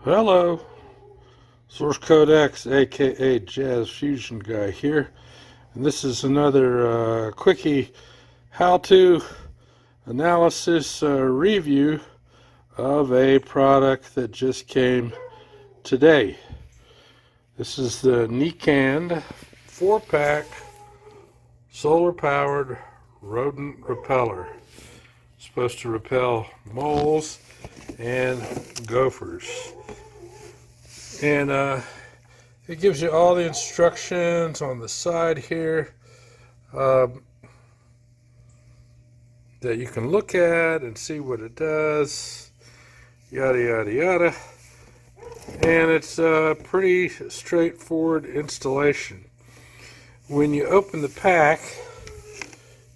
Hello, Source Code X, aka Jazz Fusion Guy here, and this is another quickie how-to analysis review of a product that just came today. This is the Nikand 4-pack solar-powered rodent repeller. It's supposed to repel moles and gophers. And it gives you all the instructions on the side here that you can look at and see what it does, yada yada yada. And it's a pretty straightforward installation. When you open the pack,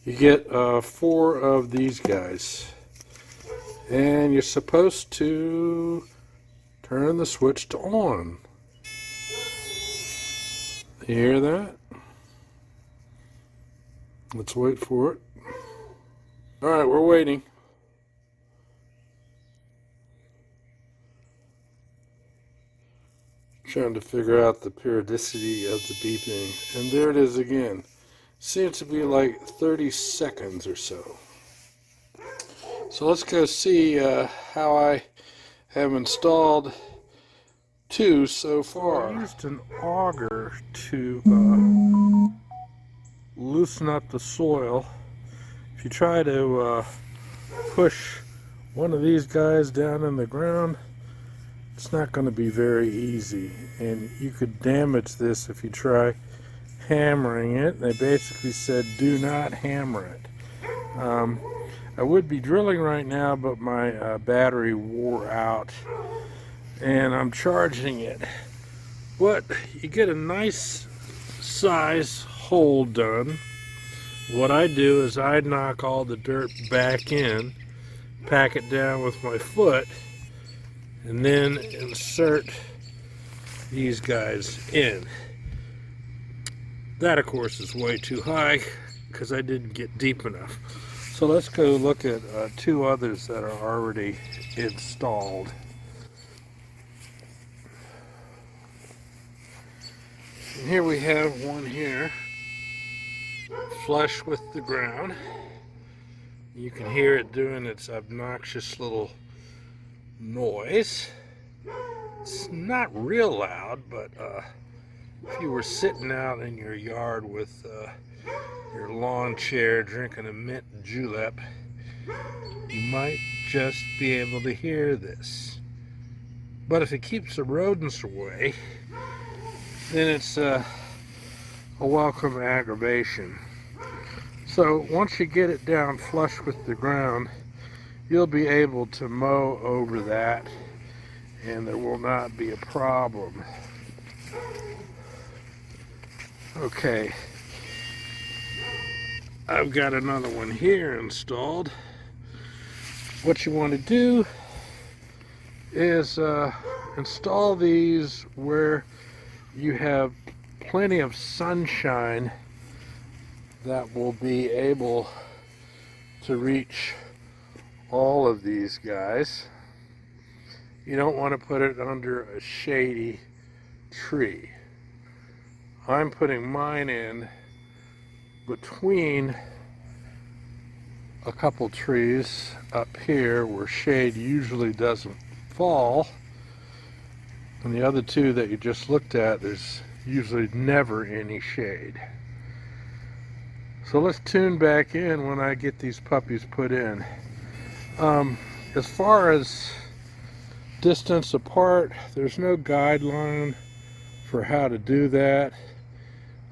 you get 4 of these guys, and you're supposed to turn the switch to on. You hear that? Let's wait for it. Alright, we're waiting. Trying to figure out the periodicity of the beeping. And there it is again. Seems to be like 30 seconds or so. So let's go see how I have installed 2 so far. I used an auger to loosen up the soil. If you try to push one of these guys down in the ground, it's not going to be very easy, and you could damage this if you try hammering it. They basically said do not hammer it. I would be drilling right now, but my battery wore out and I'm charging it. But you get a nice size hole done. What I do is I knock all the dirt back in, pack it down with my foot, and then insert these guys in. That, of course, is way too high because I didn't get deep enough. So let's go look at 2 others that are already installed. And here we have one here, flush with the ground. You can hear it doing its obnoxious little noise. It's not real loud, but if you were sitting out in your yard with your lawn chair drinking a mint julep, you might just be able to hear this. But if it keeps the rodents away, then it's a welcome aggravation. So once you get it down flush with the ground, you'll be able to mow over that and there will not be a problem. Okay, I've got another one here installed. What you want to do is install these where you have plenty of sunshine that will be able to reach all of these guys. You don't want to put it under a shady tree. I'm putting mine in between a couple trees up here where shade usually doesn't fall, and the other 2 that you just looked at, there's usually never any shade. So let's tune back in when I get these puppies put in. As far as distance apart, there's no guideline for how to do that.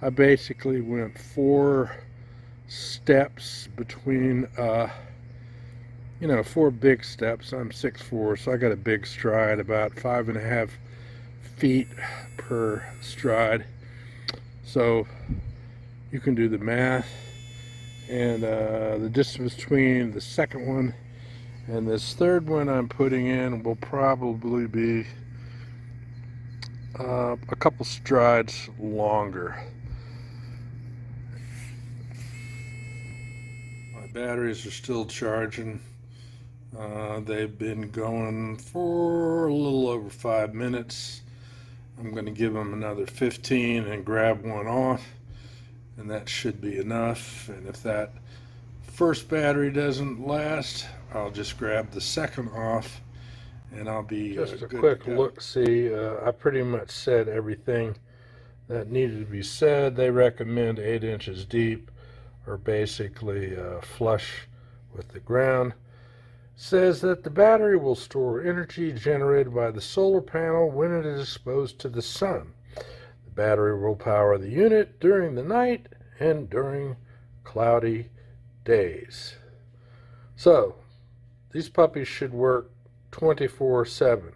I basically went 4 steps between 4 big steps. I'm 6'4", so I got a big stride, about 5.5 feet per stride. So you can do the math. And the distance between the second one and this third one I'm putting in will probably be a couple strides longer. My batteries are still charging. They've been going for a little over over 5 minutes. I'm going to give them another 15 and grab one off, and that should be enough. And if that first battery doesn't last, I'll just grab the second off, and I'll be just a quick look. See, I pretty much said everything that needed to be said. They recommend 8 inches deep, or basically flush with the ground. Says that the battery will store energy generated by the solar panel when it is exposed to the sun. The battery will power the unit during the night and during cloudy days. So these puppies should work 24/7.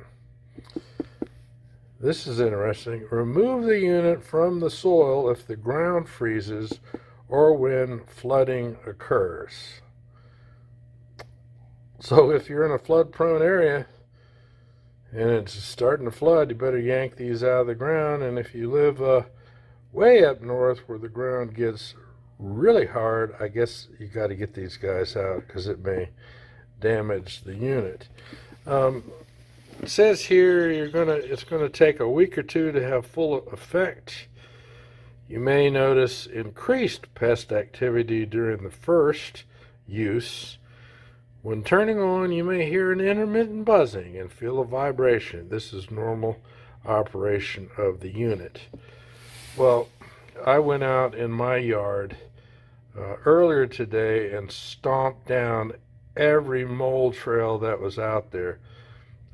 This is interesting. Remove the unit from the soil if the ground freezes or when flooding occurs. So if you're in a flood-prone area and it's starting to flood, you better yank these out of the ground. And if you live way up north where the ground gets really hard, I guess you got to get these guys out because it may damage the unit. It says here it's gonna take a week or two to have full effect. You may notice increased pest activity during the first use. When turning on, you may hear an intermittent buzzing and feel a vibration. This is normal operation of the unit. Well, I went out in my yard earlier today and stomped down every mole trail that was out there.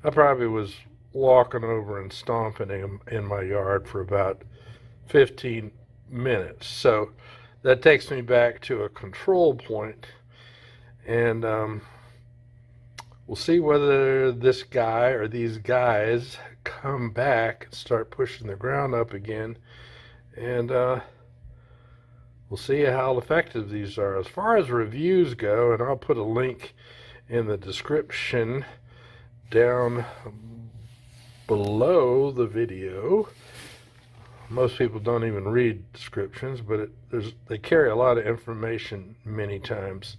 I probably was walking over and stomping them in my yard for about 15 minutes. So that takes me back to a control point, and we'll see whether this guy or these guys come back and start pushing the ground up again, and we'll see how effective these are. As far as reviews go, and I'll put a link in the description down below the video. Most people don't even read descriptions, but they carry a lot of information many times.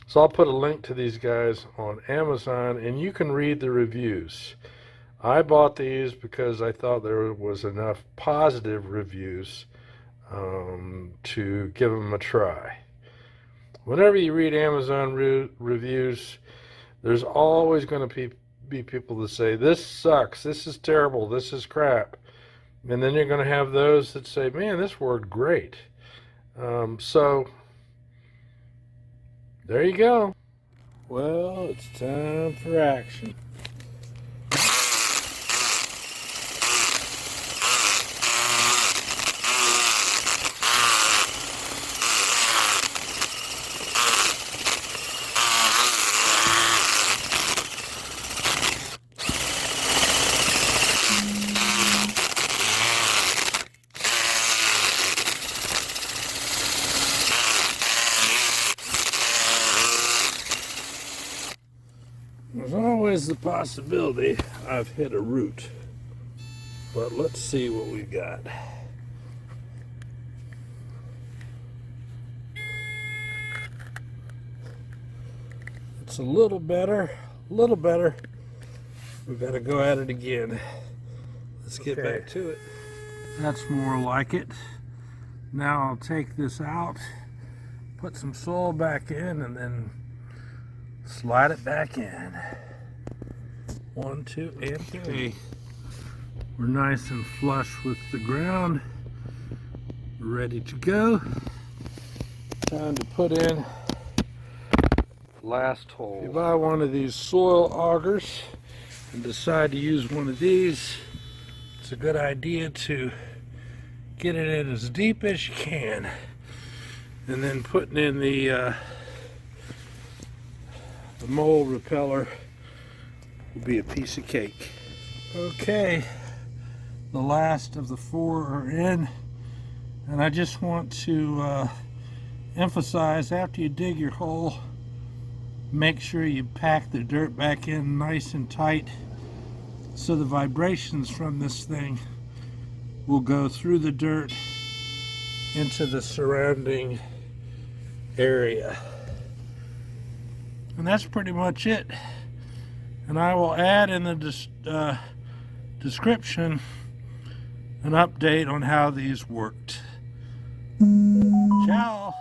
So I'll put a link to these guys on Amazon, and you can read the reviews. I bought these because I thought there was enough positive reviews to give them a try. Whenever you read Amazon reviews, there's always going to be people that say, this sucks, this is terrible, this is crap. And then you're going to have those that say, man, this worked great. So there you go. Well, it's time for action. There's always the possibility I've hit a root, but let's see what we've got. It's a little better, We've got to go at it again. Let's get back to it. That's more like it. Now I'll take this out, put some soil back in, and then slide it back in. 1, 2, and 3. We're nice and flush with the ground. Ready to go. Time to put in last hole. If you buy one of these soil augers and decide to use one of these, it's a good idea to get it in as deep as you can, and then putting in the mole repeller will be a piece of cake. Okay, the last of the 4 are in, and I just want to emphasize, after you dig your hole, make sure you pack the dirt back in nice and tight so the vibrations from this thing will go through the dirt into the surrounding area. And that's pretty much it. And I will add in the description an update on how these worked. Ciao.